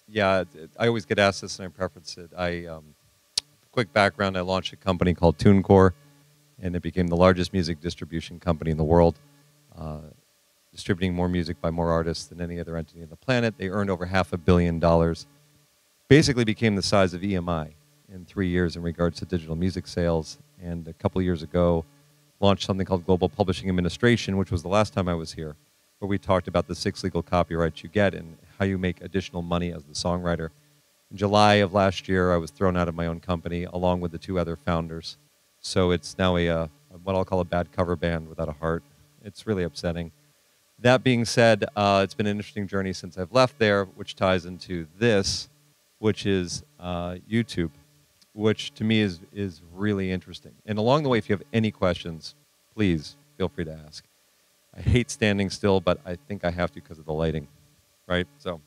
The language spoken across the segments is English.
Yeah, I always get asked this, and I preference it. Quick background: I launched a company called TuneCore, and it became the largest music distribution company in the world, uh, distributing more music by more artists than any other entity on the planet. They earned over $500 million. Basically, became the size of EMI in 3 years in regards to digital music sales. And a couple of years ago, launched something called Global Publishing Administration, which was the last time I was here, where we talked about the 6 legal copyrights you get and how you make additional money as the songwriter. In July of last year, I was thrown out of my own company along with the 2 other founders. So it's now what I'll call a bad cover band without a heart. It's really upsetting. That being said, it's been an interesting journey since I've left there, which ties into this, which is YouTube, which to me is really interesting. And along the way, if you have any questions, please feel free to ask. I hate standing still, but I think I have to because of the lighting, right? So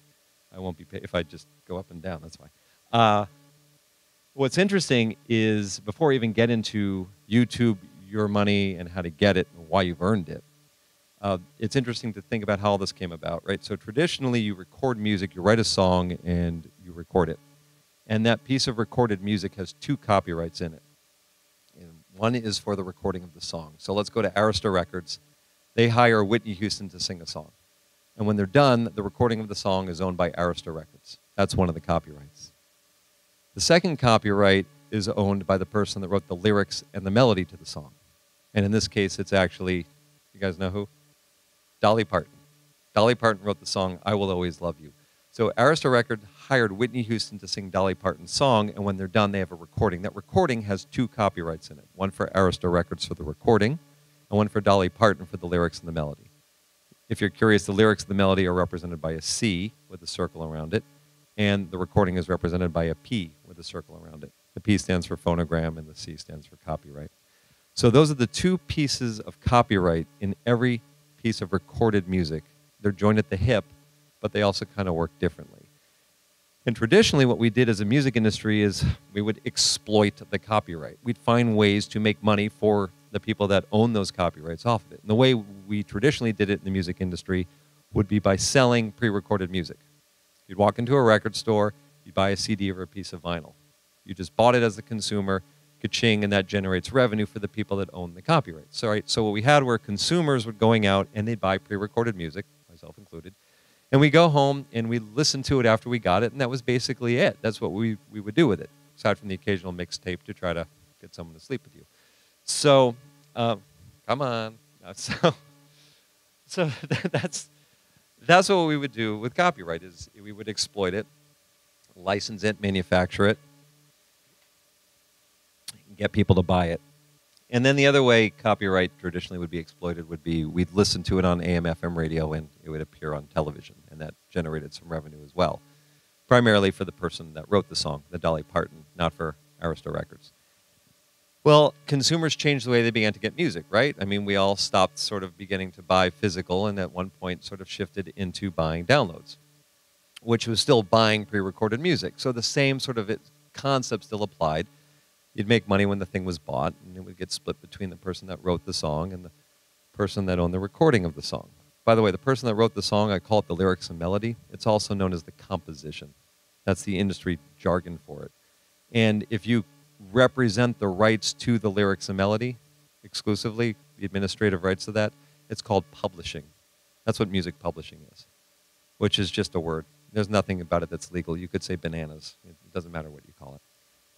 I won't be paid if I just go up and down. That's fine. What's interesting is before I even get into YouTube, your money, and how to get it and why you've earned it, it's interesting to think about how all this came about, right? So traditionally, you record music, you write a song, and you record it. And that piece of recorded music has 2 copyrights in it. And one is for the recording of the song. So let's go to Arista Records. They hire Whitney Houston to sing a song. And when they're done, the recording of the song is owned by Arista Records. That's one of the copyrights. The second copyright is owned by the person that wrote the lyrics and the melody to the song. And in this case, it's actually, you guys know who? Dolly Parton. Dolly Parton wrote the song, I Will Always Love You. So Arista Records hired Whitney Houston to sing Dolly Parton's song, and when they're done, they have a recording. That recording has 2 copyrights in it, one for Arista Records for the recording, and one for Dolly Parton for the lyrics and the melody. If you're curious, the lyrics and the melody are represented by a C with a circle around it, and the recording is represented by a P with a circle around it. The P stands for phonogram, and the C stands for copyright. So those are the 2 pieces of copyright in every piece of recorded music. They're joined at the hip, but they also kind of work differently. And traditionally, what we did as a music industry is we would exploit the copyright. We'd find ways to make money for the people that own those copyrights off of it. And the way we traditionally did it in the music industry would be by selling pre-recorded music. You'd walk into a record store, you'd buy a CD or a piece of vinyl. You just bought it as a consumer, ka-ching, and that generates revenue for the people that own the copyrights. So what we had were consumers were going out and they'd buy pre-recorded music, myself included, and we go home and we listen to it after we got it, and that was basically it. That's what we would do with it, aside from the occasional mixtape to try to get someone to sleep with you. So, come on. So that's what we would do with copyright, is we would exploit it, license it, manufacture it, get people to buy it. And then the other way copyright traditionally would be exploited would be we'd listen to it on AM/FM radio and it would appear on television, and that generated some revenue as well, primarily for the person that wrote the song, the Dolly Parton, not for Arista Records. Well, consumers changed the way they began to get music, right? I mean, we all stopped sort of beginning to buy physical, and at one point sort of shifted into buying downloads, which was still buying pre-recorded music. So the same sort of concept still applied. You'd make money when the thing was bought, and it would get split between the person that wrote the song and the person that owned the recording of the song. By the way, the person that wrote the song, I call it the lyrics and melody. It's also known as the composition. That's the industry jargon for it. And if you represent the rights to the lyrics and melody exclusively, the administrative rights to that, it's called publishing. That's what music publishing is, which is just a word. There's nothing about it that's legal. You could say bananas. It doesn't matter what you call it.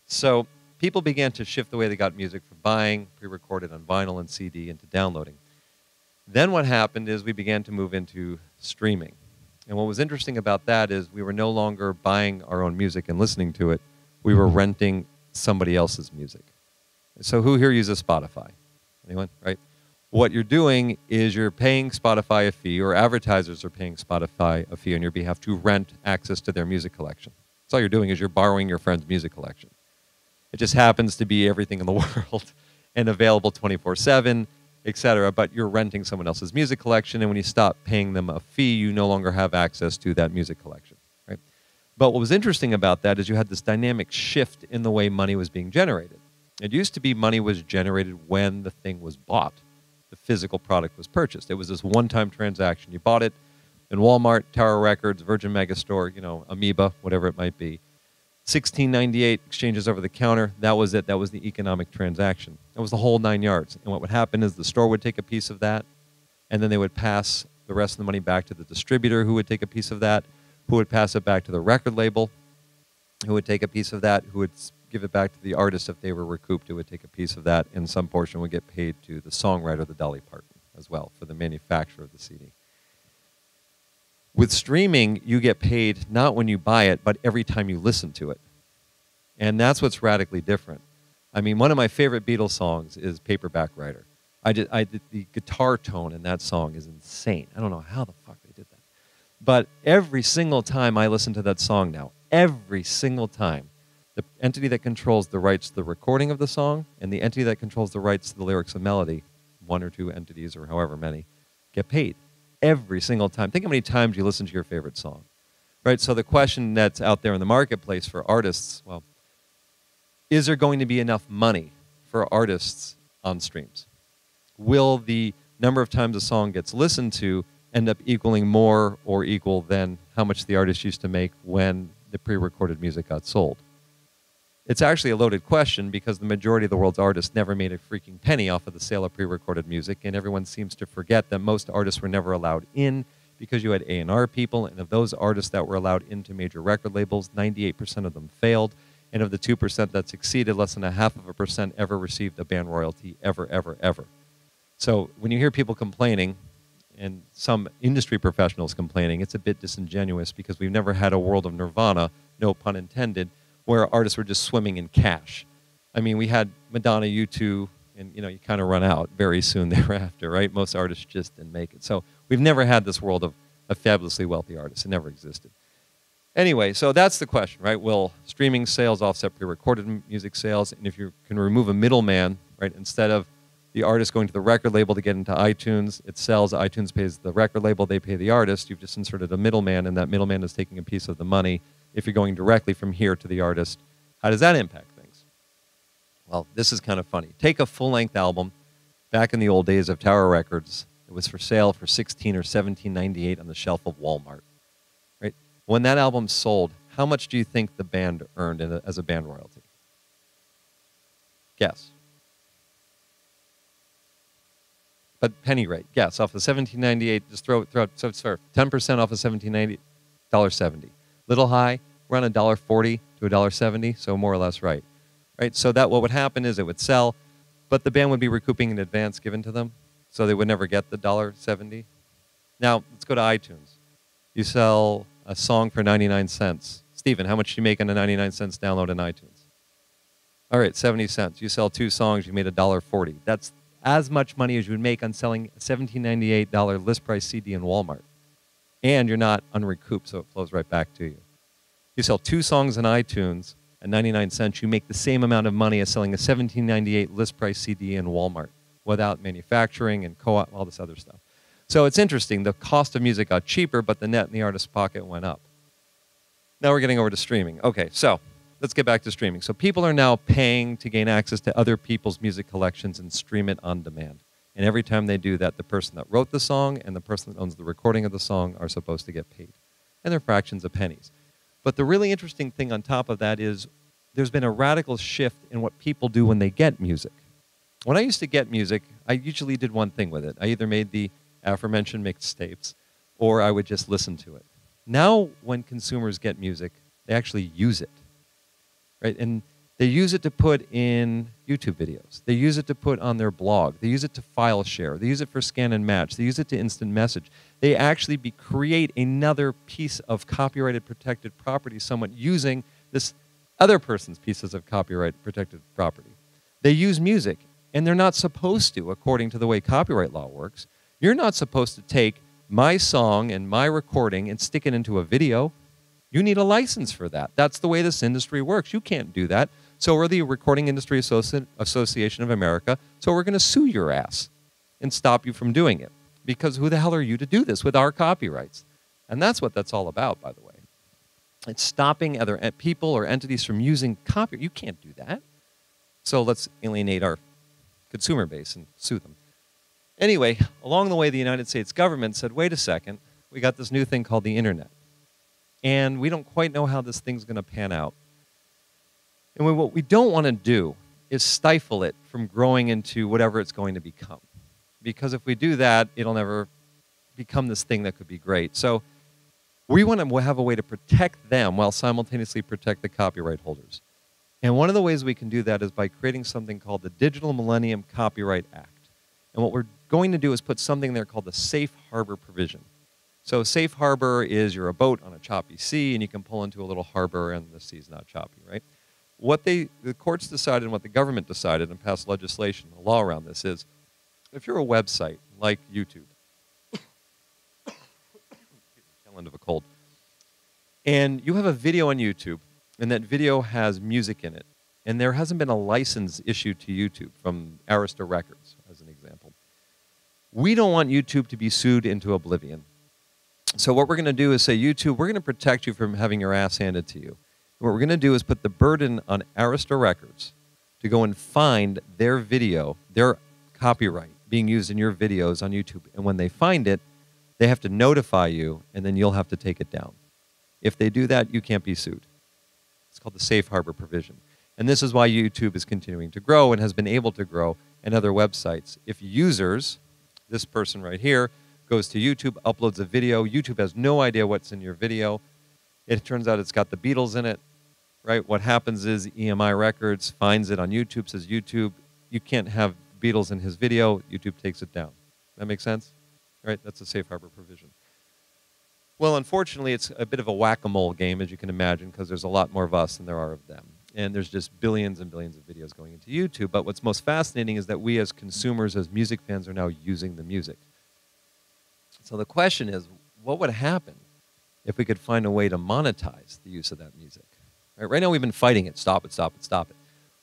So people began to shift the way they got music from buying pre-recorded on vinyl and CD into downloading. Then what happened is we began to move into streaming. And what was interesting about that is we were no longer buying our own music and listening to it. We were renting somebody else's music. So who here uses Spotify? Anyone, right? What you're doing is you're paying Spotify a fee, or advertisers are paying Spotify a fee on your behalf to rent access to their music collection. So all you're doing is you're borrowing your friend's music collection. It just happens to be everything in the world and available 24/7, etc. But you're renting someone else's music collection, and when you stop paying them a fee, you no longer have access to that music collection, right? But what was interesting about that is you had this dynamic shift in the way money was being generated. It used to be money was generated when the thing was bought. The physical product was purchased. It was this one-time transaction. You bought it, And Walmart, Tower Records, Virgin Megastore, you know, Amoeba, whatever it might be. 1698, exchanges over the counter. That was it. That was the economic transaction. That was the whole 9 yards. And what would happen is the store would take a piece of that, and then they would pass the rest of the money back to the distributor, who would take a piece of that, who would pass it back to the record label, who would take a piece of that, who would give it back to the artist if they were recouped, who would take a piece of that, and some portion would get paid to the songwriter, the Dolly Parton, as well, for the manufacture of the CD. With streaming, you get paid not when you buy it, but every time you listen to it. And that's what's radically different. I mean, one of my favorite Beatles songs is Paperback Writer. The guitar tone in that song is insane. I don't know how the fuck they did that. But every single time I listen to that song now, every single time, the entity that controls the rights to the recording of the song and the entity that controls the rights to the lyrics and melody, one or two entities or however many, get paid. Every single time. Think how many times you listen to your favorite song. Right? So the question that's out there in the marketplace for artists, well, is there going to be enough money for artists on streams? Will the number of times a song gets listened to end up equaling more or equal than how much the artist used to make when the pre-recorded music got sold? It's actually a loaded question because the majority of the world's artists never made a freaking penny off of the sale of pre-recorded music, and everyone seems to forget that most artists were never allowed in because you had A&R people, and of those artists that were allowed into major record labels, 98% of them failed, and of the 2% that succeeded, less than 0.5% ever received a band royalty, ever. So when you hear people complaining, and some industry professionals complaining, it's a bit disingenuous because we've never had a world of nirvana, no pun intended, where artists were just swimming in cash. I mean, we had Madonna, U2, and you kind of run out very soon thereafter, right? Most artists just didn't make it. So we've never had this world of fabulously wealthy artists. It never existed. Anyway, so that's the question, right? Will streaming sales offset pre-recorded music sales? And if you can remove a middleman, right, instead of the artist going to the record label to get into iTunes, it sells, iTunes pays the record label, they pay the artist, you've just inserted a middleman, and that middleman is taking a piece of the money. If you're going directly from here to the artist, how does that impact things? Well, this is kind of funny. Take a full-length album. Back in the old days of Tower Records, it was for sale for $16 or $17.98 on the shelf of Walmart. Right? When that album sold, how much do you think the band earned as a band royalty? Guess. But penny rate, guess. Off of $17.98, just throw out, so it's fair. 10% off of $17.98, $1.70. Little high, around $1.40 to $1.70, so more or less right. Right? So that what would happen is it would sell, but the band would be recouping an advance given to them, so they would never get the $1.70. Now, let's go to iTunes. You sell a song for 99 cents. Stephen, how much do you make on a 99 cents download in iTunes? All right, 70 cents. You sell 2 songs, you made $1.40. That's as much money as you would make on selling a $17.98 list price CD in Walmart. And you're not unrecouped, so it flows right back to you. You sell 2 songs in iTunes at 99 cents, you make the same amount of money as selling a $17.98 list price CD in Walmart without manufacturing and co-op, all this other stuff. So it's interesting. The cost of music got cheaper, but the net in the artist's pocket went up. Now we're getting over to streaming. Okay, so let's get back to streaming. So people are now paying to gain access to other people's music collections and stream it on demand. And every time they do that, the person that wrote the song and the person that owns the recording of the song are supposed to get paid. And they're fractions of pennies. But the really interesting thing on top of that is there's been a radical shift in what people do when they get music. When I used to get music, I usually did one thing with it. I either made the aforementioned mixtapes or I would just listen to it. Now when consumers get music, they actually use it. Right? And they use it to put in YouTube videos. They use it to put on their blog. They use it to file share. They use it for scan and match. They use it to instant message. They actually create another piece of copyrighted protected property, someone using this other person's pieces of copyright protected property. They use music, and they're not supposed to, according to the way copyright law works. You're not supposed to take my song and my recording and stick it into a video. You need a license for that. That's the way this industry works. You can't do that. So we're the Recording Industry Association of America, so we're going to sue your ass and stop you from doing it. Because who the hell are you to do this with our copyrights? And that's what that's all about, by the way. It's stopping other people or entities from using copyright. You can't do that. So let's alienate our consumer base and sue them. Anyway, along the way, the United States government said, wait a second, we got this new thing called the internet. And we don't quite know how this thing's going to pan out. And what we don't want to do is stifle it from growing into whatever it's going to become. Because if we do that, it'll never become this thing that could be great. So we want to have a way to protect them while simultaneously protect the copyright holders. And one of the ways we can do that is by creating something called the Digital Millennium Copyright Act. And what we're going to do is put something there called the Safe Harbor provision. So safe harbor is you're a boat on a choppy sea, and you can pull into a little harbor, and the sea's not choppy, right? What the courts decided and what the government decided and passed legislation, the law around this is, if you're a website like YouTube, tail end of a cold, and you have a video on YouTube, and that video has music in it, and there hasn't been a license issued to YouTube from Arista Records, as an example, we don't want YouTube to be sued into oblivion. So what we're going to do is say, YouTube, we're going to protect you from having your ass handed to you. What we're going to do is put the burden on Arista Records to go and find their video, their copyright being used in your videos on YouTube. And when they find it, they have to notify you, and then you'll have to take it down. If they do that, you can't be sued. It's called the Safe Harbor provision. And this is why YouTube is continuing to grow and has been able to grow, and other websites. If users, this person right here, goes to YouTube, uploads a video, YouTube has no idea what's in your video. It turns out it's got the Beatles in it, right? What happens is EMI Records finds it on YouTube, says, YouTube, you can't have Beatles in his video. YouTube takes it down. That makes sense? Right? That's a safe harbor provision. Well, unfortunately, it's a bit of a whack-a-mole game, as you can imagine, because there's a lot more of us than there are of them. And there's just billions and billions of videos going into YouTube. But what's most fascinating is that we as consumers, as music fans, are now using the music. So the question is, what would happen if we could find a way to monetize the use of that music? Right now we've been fighting it. Stop it, stop it, stop it.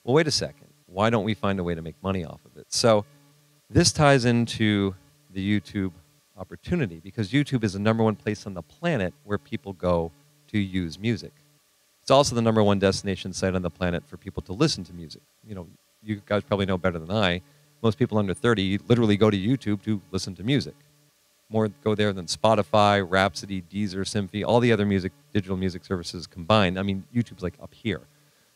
Well, wait a second. Why don't we find a way to make money off of it? So this ties into the YouTube opportunity, because YouTube is the #1 place on the planet where people go to use music. It's also the #1 destination site on the planet for people to listen to music. You know, you guys probably know better than I. Most people under 30 literally go to YouTube to listen to music. More go there than Spotify, Rhapsody, Deezer, Symphony, all the other digital music services combined. I mean, YouTube's like up here.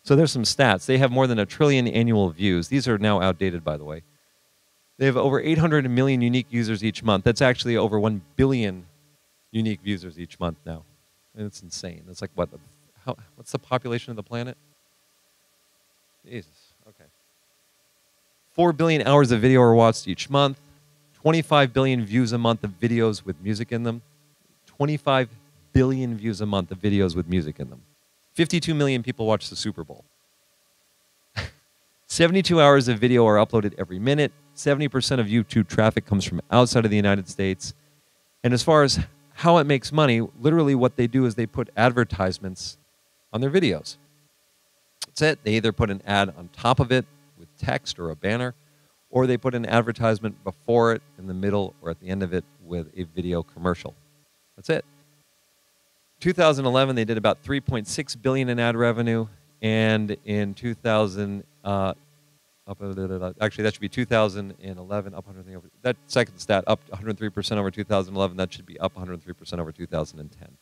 So there's some stats. They have more than 1 trillion annual views. These are now outdated, by the way. They have over 800 million unique users each month. That's actually over 1 billion unique users each month now. And it's insane. It's like, what's the population of the planet? Jesus, okay. 4 billion hours of video are watched each month. 25 billion views a month of videos with music in them. 25 billion views a month of videos with music in them. 52 million people watch the Super Bowl. 72 hours of video are uploaded every minute. 70% of YouTube traffic comes from outside of the United States. And as far as how it makes money, literally what they do is they put advertisements on their videos. That's it. They either put an ad on top of it with text or a banner, or they put an advertisement before it, in the middle, or at the end of it with a video commercial. That's it. 2011, they did about $3.6 billion in ad revenue, and in 2000, actually that should be 2011, up 100%. That second stat, up 103% over 2011. That should be up 103% over 2010.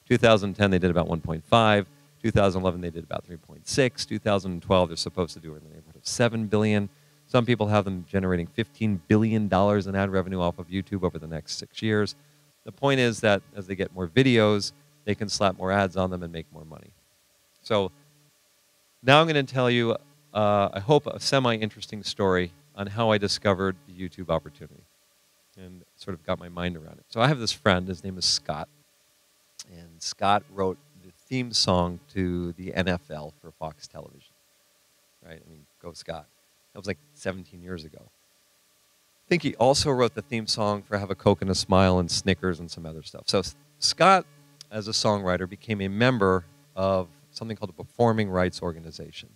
2010, they did about 1.5. 2011, they did about 3.6. 2012, they're supposed to do in the neighborhood of $7 billion. Some people have them generating $15 billion in ad revenue off of YouTube over the next 6 years. The point is that as they get more videos, they can slap more ads on them and make more money. So now I'm going to tell you, I hope, a semi-interesting story on how I discovered the YouTube opportunity and sort of got my mind around it. So I have this friend. His name is Scott. And Scott wrote the theme song to the NFL for Fox Television. Right? I mean, go Scott. That was like 17 years ago. I think he also wrote the theme song for Have a Coke and a Smile and Snickers and some other stuff. So Scott, as a songwriter, became a member of something called the Performing Rights Organization.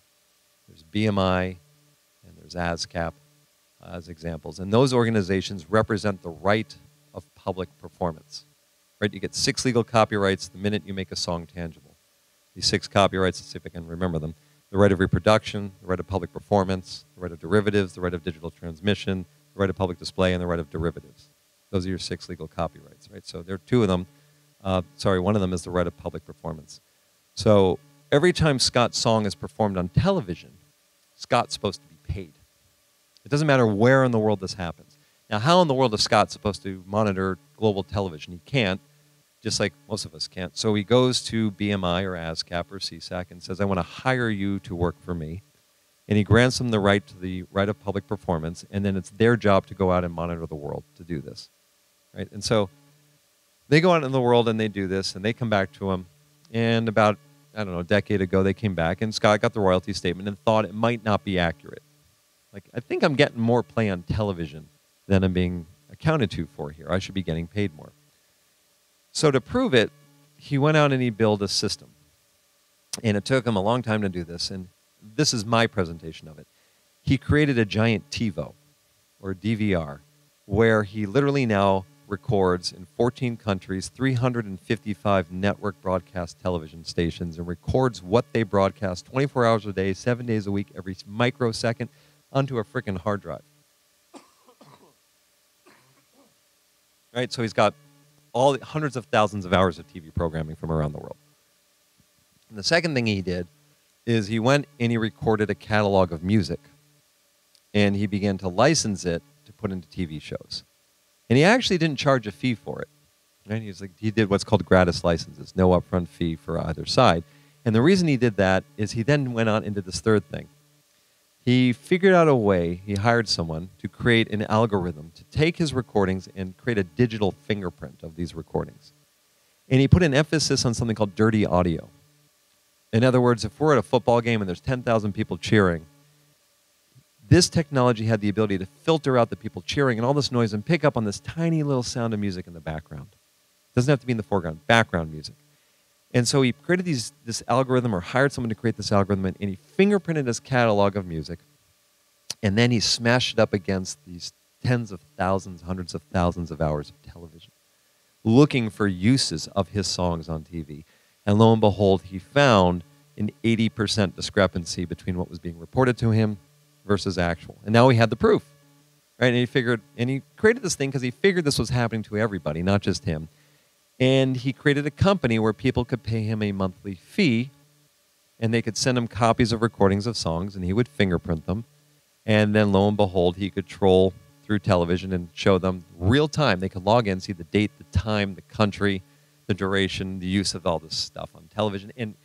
There's BMI and there's ASCAP as examples. And those organizations represent the right of public performance. Right? You get 6 legal copyrights the minute you make a song tangible. These 6 copyrights, let's see if I can remember them. The right of reproduction, the right of public performance, the right of derivatives, the right of digital transmission, the right of public display, and the right of derivatives. Those are your 6 legal copyrights, right? So there are 2 of them. One of them is the right of public performance. So every time Scott's song is performed on television, Scott's supposed to be paid. It doesn't matter where in the world this happens. Now, how in the world is Scott supposed to monitor global television? He can't, just like most of us can't. So he goes to BMI or ASCAP or CSAC and says, I want to hire you to work for me. And he grants them the right to the right of public performance, and then it's their job to go out and monitor the world to do this, right? And so they go out in the world and they do this, and they come back to him. And about, I don't know, a decade ago, they came back, and Scott got the royalty statement and thought it might not be accurate. Like, I think I'm getting more play on television than I'm being accounted to for here. I should be getting paid more. So to prove it, he went out and he built a system. And it took him a long time to do this, and this is my presentation of it. He created a giant TiVo, or DVR, where he literally now records in 14 countries, 355 network broadcast television stations, and records what they broadcast 24 hours a day, 7 days a week, every microsecond, onto a freaking hard drive. Right, so he's got all the hundreds of thousands of hours of TV programming from around the world. And the second thing he did is he went and he recorded a catalog of music, and he began to license it to put into TV shows. And he actually didn't charge a fee for it. Right? He did what's called gratis licenses, no upfront fee for either side. And the reason he did that is he then went on into this third thing. He figured out a way, he hired someone to create an algorithm to take his recordings and create a digital fingerprint of these recordings. And he put an emphasis on something called dirty audio. In other words, if we're at a football game and there's 10,000 people cheering, this technology had the ability to filter out the people cheering and all this noise and pick up on this tiny little sound of music in the background. It doesn't have to be in the foreground, background music. And so he created this algorithm, or hired someone to create this algorithm, and he fingerprinted his catalog of music, and then he smashed it up against these tens of thousands, hundreds of thousands of hours of television, looking for uses of his songs on TV. And lo and behold, he found an 80% discrepancy between what was being reported to him versus actual. And now he had the proof, right? And he created this thing because he figured this was happening to everybody, not just him. And he created a company where people could pay him a monthly fee, and they could send him copies of recordings of songs, and he would fingerprint them. And then lo and behold, he could troll through television and show them real time. They could log in, see the date, the time, the country, the duration, the use of all this stuff on television, and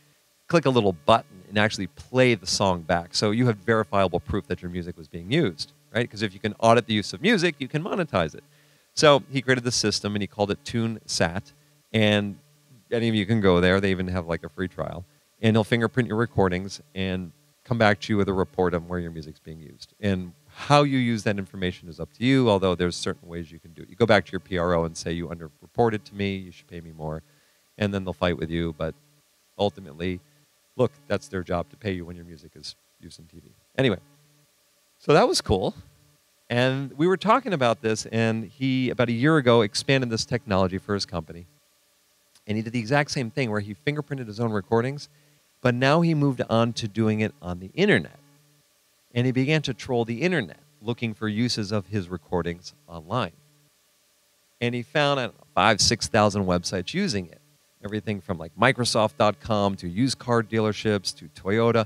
click a little button and actually play the song back. So you have verifiable proof that your music was being used, right? Because if you can audit the use of music, you can monetize it. So he created the system, and he called it TuneSat. And any of you can go there. They even have like a free trial. And he'll fingerprint your recordings and come back to you with a report on where your music's being used. And how you use that information is up to you, although there's certain ways you can do it. You go back to your PRO and say, you underreported to me, you should pay me more. And then they'll fight with you. But ultimately, look, that's their job, to pay you when your music is used on TV. Anyway, so that was cool. And we were talking about this, and he, about a year ago, expanded this technology for his company. And he did the exact same thing where he fingerprinted his own recordings, but now he moved on to doing it on the internet. And he began to troll the internet, looking for uses of his recordings online. And he found, I don't know, 5,000, 6,000 websites using it. Everything from like Microsoft.com to used car dealerships to Toyota,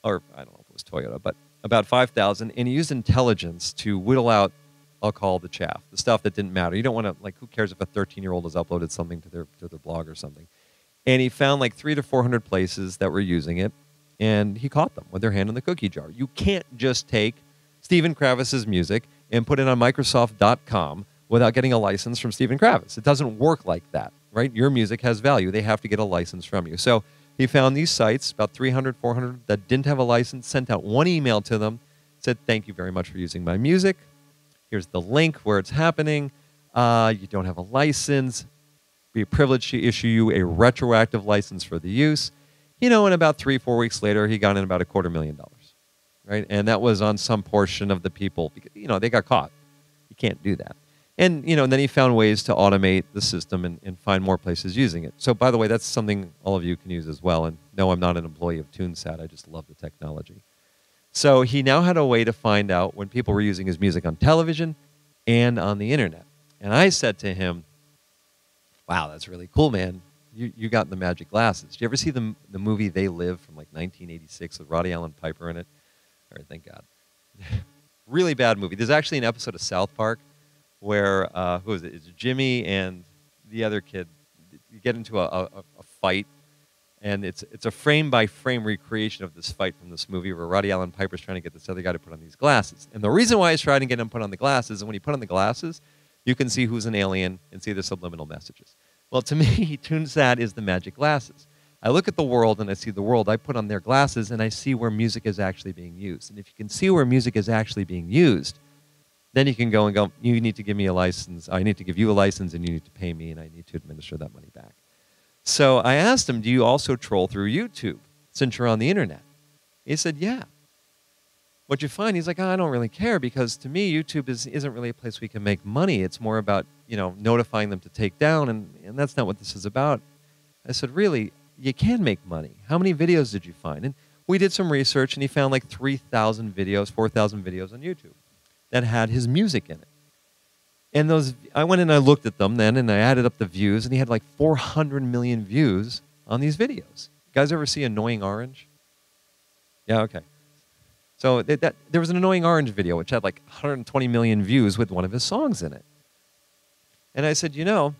or I don't know if it was Toyota, but about 5,000. And he used intelligence to whittle out, I'll call the chaff, the stuff that didn't matter. You don't want to, like, who cares if a 13-year-old has uploaded something to their blog or something? And he found like 300 to 400 places that were using it, and he caught them with their hand in the cookie jar. You can't just take Stephen Kravis's music and put it on Microsoft.com without getting a license from Stephen Kravis. It doesn't work like that, right? Your music has value. They have to get a license from you. So he found these sites, about 300, 400, that didn't have a license, sent out one email to them, said, thank you very much for using my music. Here's the link where it's happening. You don't have a license. Be privileged to issue you a retroactive license for the use. And about 3-4 weeks later, he got in about $250,000, right? And that was on some portion of the people, because, they got caught. You can't do that. And, and then he found ways to automate the system and find more places using it. So, by the way, that's something all of you can use as well. And no, I'm not an employee of TuneSat. I just love the technology. So he now had a way to find out when people were using his music on television and on the internet. And I said to him, wow, that's really cool, man. You got the magic glasses. Did you ever see the movie They Live from like 1986 with Roddy Allen Piper in it? All right, thank God. Really bad movie. There's actually an episode of South Park where, who is it? It's Jimmy and the other kid. You get into a fight, and it's a frame-by-frame recreation of this fight from this movie where Roddy Allen Piper's trying to get this other guy to put on these glasses. And the reason why he's trying to get him to put on the glasses, and when you put on the glasses, you can see who's an alien and see the subliminal messages. Well, to me, TuneSat is the magic glasses. I look at the world and I see the world. I put on their glasses and I see where music is actually being used. And if you can see where music is actually being used, then you can go and go, you need to give me a license. I need to give you a license and you need to pay me and I need to administer that money back. So I asked him, do you also troll through YouTube since you're on the internet? He said, yeah. What you find, he's like, oh, I don't really care because to me, YouTube isn't really a place we can make money. It's more about, notifying them to take down, and that's not what this is about. I said, really, you can make money. How many videos did you find? And we did some research, and he found like 3,000 videos, 4,000 videos on YouTube that had his music in it. And I went and I looked at them then, and I added up the views, and he had like 400 million views on these videos. You guys ever see Annoying Orange? Yeah, okay. So there was an Annoying Orange video which had like 120 million views with one of his songs in it. And I said, let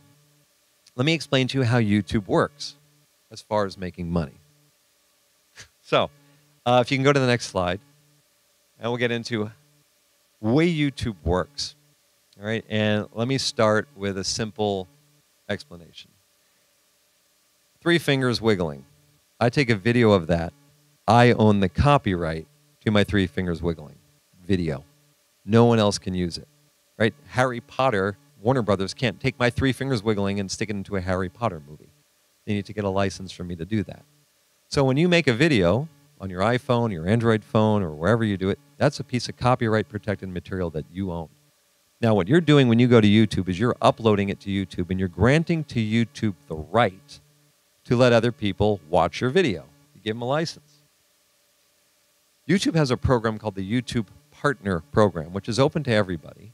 me explain to you how YouTube works as far as making money. So if you can go to the next slide, and we'll get into the way YouTube works. All right, and let me start with a simple explanation. 3 fingers wiggling. I take a video of that. I own the copyright to my 3 fingers wiggling video. No one else can use it, right? Harry Potter, Warner Brothers can't take my 3 fingers wiggling and stick it into a Harry Potter movie. They need to get a license from me to do that. So when you make a video on your iPhone, your Android phone, or wherever you do it, that's a piece of copyright protected material that you own. Now what you're doing when you go to YouTube is you're uploading it to YouTube and you're granting to YouTube the right to let other people watch your video. You give them a license. YouTube has a program called the YouTube Partner Program, which is open to everybody,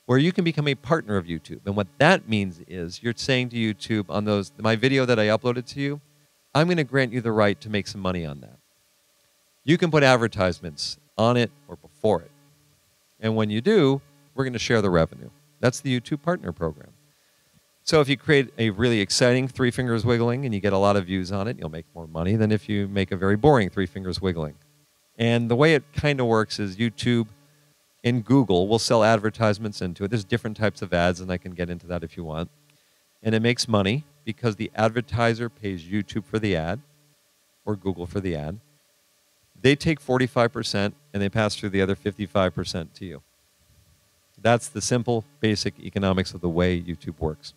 where you can become a partner of YouTube. And what that means is you're saying to YouTube on my video that I uploaded to you, I'm going to grant you the right to make some money on that. You can put advertisements on it or before it. And when you do, we're going to share the revenue. That's the YouTube Partner Program. So if you create a really exciting 3 fingers wiggling and you get a lot of views on it, you'll make more money than if you make a very boring 3 fingers wiggling. And the way it kind of works is YouTube and Google will sell advertisements into it. There's different types of ads, and I can get into that if you want. And it makes money because the advertiser pays YouTube for the ad or Google for the ad. They take 45% and they pass through the other 55% to you. That's the simple, basic economics of the way YouTube works.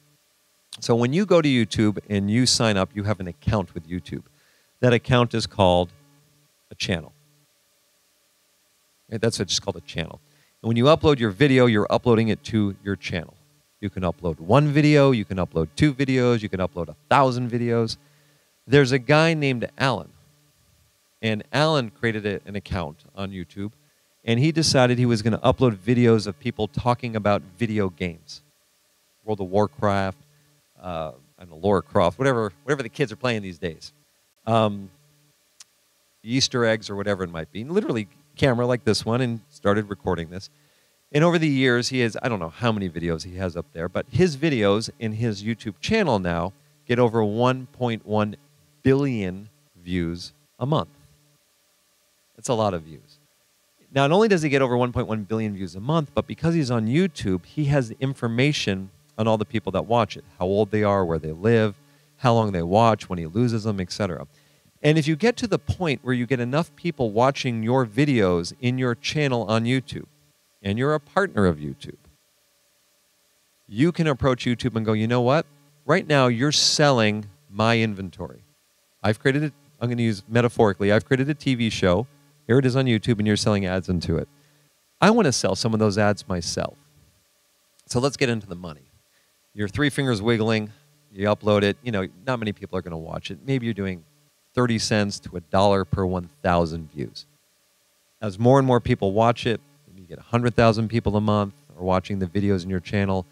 So when you go to YouTube and you sign up, you have an account with YouTube. That account is called a channel. Right? That's just called a channel. And when you upload your video, you're uploading it to your channel. You can upload 1 video, you can upload 2 videos, you can upload 1,000 videos. There's a guy named Alan. And Alan created an account on YouTube. And he decided he was going to upload videos of people talking about video games. World of Warcraft, I don't know, Lara Croft, whatever the kids are playing these days. Easter eggs or whatever it might be. And literally camera like this one and started recording this. And over the years, he has, I don't know how many videos he has up there, but his videos in his YouTube channel now get over 1.1 billion views a month. That's a lot of views. Not only does he get over 1.1 billion views a month, but because he's on YouTube, he has information on all the people that watch it, how old they are, where they live, how long they watch, when he loses them, etc. And if you get to the point where you get enough people watching your videos in your channel on YouTube, and you're a partner of YouTube, you can approach YouTube and go, you know what? Right now, you're selling my inventory. I've created it, I'm going to use metaphorically, I've created a TV show. Here it is on YouTube, and you're selling ads into it. I want to sell some of those ads myself. So let's get into the money. Your 3 fingers wiggling, you upload it. Not many people are going to watch it. Maybe you're doing 30 cents to $1 per 1,000 views. As more and more people watch it, you get 100,000 people a month are watching the videos in your channel.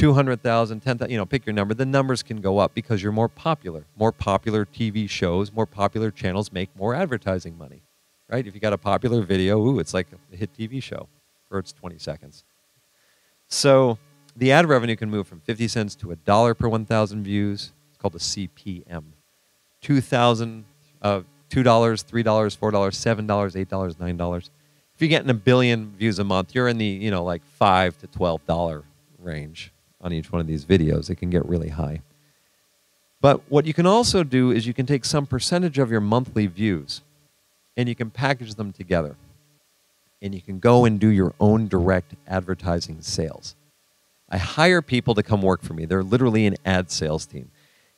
200,000, 10,000, pick your number. The numbers can go up because you're more popular. More popular TV shows, more popular channels make more advertising money, right? If you got a popular video, it's like a hit TV show for its 20 seconds. So the ad revenue can move from 50 cents to $1 per 1,000 views. It's called a CPM. $2, $3, $4, $7, $8, $9. If you're getting a billion views a month, you're in the, like $5 to $12 range on each one of these videos. It can get really high. But what you can also do is you can take some percentage of your monthly views and you can package them together. And you can go and do your own direct advertising sales. I hire people to come work for me. They're literally an ad sales team.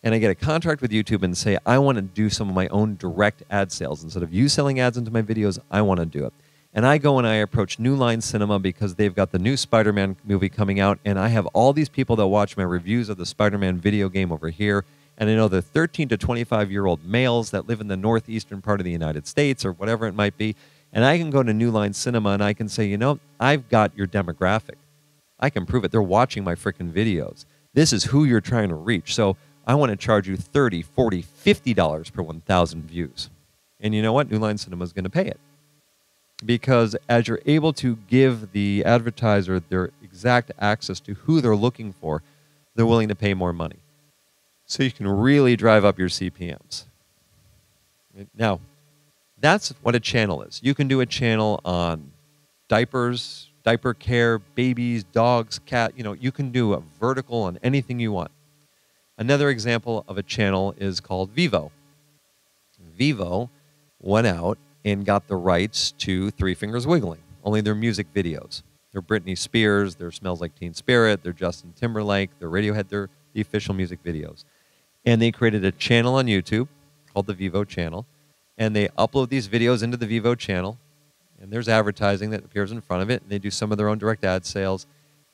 And I get a contract with YouTube and say, I want to do some of my own direct ad sales. Instead of you selling ads into my videos, I want to do it. And I go and I approach New Line Cinema because they've got the new Spider-Man movie coming out. And I have all these people that watch my reviews of the Spider-Man video game over here. And I know the 13 to 25-year-old males that live in the northeastern part of the United States or whatever it might be. And I can go to New Line Cinema and I can say, I've got your demographic. I can prove it. They're watching my freaking videos. This is who you're trying to reach. So I want to charge you $30, $40, $50 per 1,000 views. And you know what? New Line Cinema is going to pay it. Because as you're able to give the advertiser their exact access to who they're looking for, they're willing to pay more money. So you can really drive up your CPMs. Now, that's what a channel is. You can do a channel on diapers, diaper care, babies, dogs, cat. You can do a vertical on anything you want. Another example of a channel is called Vivo. Vivo went out and got the rights to Three Fingers Wiggling, only their music videos. They're Britney Spears, they're Smells Like Teen Spirit, they're Justin Timberlake, they're Radiohead, they're the official music videos. And they created a channel on YouTube called the Vivo channel, and they upload these videos into the Vivo channel, and there's advertising that appears in front of it, and they do some of their own direct ad sales,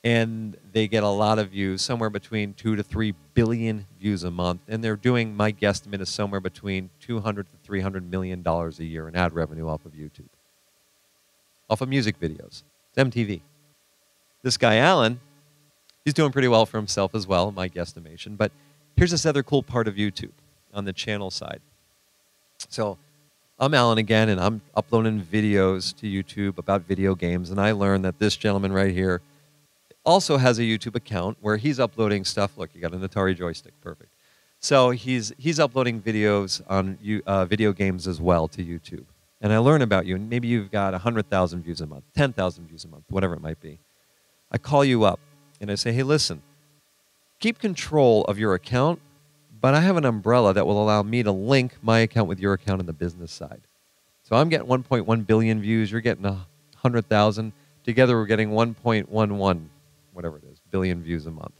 and they get a lot of views, somewhere between 2 to 3 billion views a month, and they're doing, my guesstimate is somewhere between $200 to $300 million a year in ad revenue off of YouTube, off of music videos. It's MTV. This guy, Alan, he's doing pretty well for himself as well, my guesstimation, but here's this other cool part of YouTube on the channel side. So I'm Alan again, and I'm uploading videos to YouTube about video games, and I learned that this gentleman right here also has a YouTube account where he's uploading stuff. Look, you got an Atari joystick, perfect. So he's uploading videos on video games as well to YouTube. And I learn about you, and maybe you've got 100,000 views a month, 10,000 views a month, whatever it might be. I call you up, and I say, hey, listen, keep control of your account, but I have an umbrella that will allow me to link my account with your account on the business side. So I'm getting 1.1 billion views. You're getting 100,000. Together, we're getting 1.11, whatever it is, billion views a month,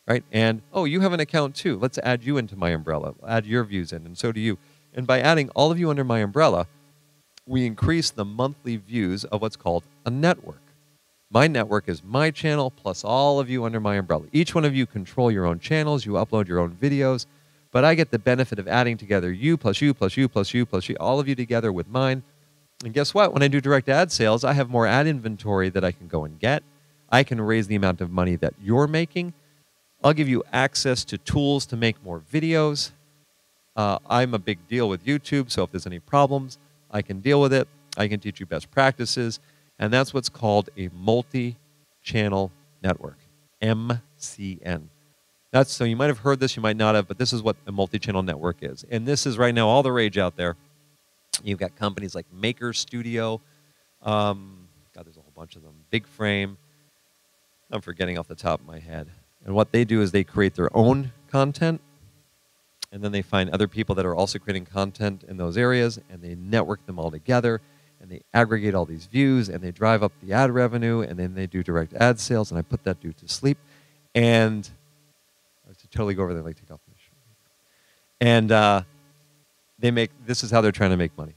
right? And, oh, you have an account too. Let's add you into my umbrella. Add your views in, and so do you. And by adding all of you under my umbrella, we increase the monthly views of what's called a network. My network is my channel plus all of you under my umbrella. Each one of you control your own channels. You upload your own videos. But I get the benefit of adding together you plus you plus you plus you plus you, all of you together with mine. And guess what? When I do direct ad sales, I have more ad inventory that I can go and get. I can raise the amount of money that you're making. I'll give you access to tools to make more videos. I'm a big deal with YouTube, so if there's any problems, I can deal with it. I can teach you best practices. And that's what's called a multi-channel network, MCN. So you might have heard this, you might not have, but this is what a multi-channel network is. And this is right now all the rage out there. You've got companies like Maker Studio. God, there's a whole bunch of them. Big Frame. I'm forgetting off the top of my head. And what they do is they create their own content, and then they find other people that are also creating content in those areas, and they network them all together, and they aggregate all these views, and they drive up the ad revenue, and then they do direct ad sales, and I put that dude to sleep. And I have to totally go over there and take off my shirt. And this is how they're trying to make money.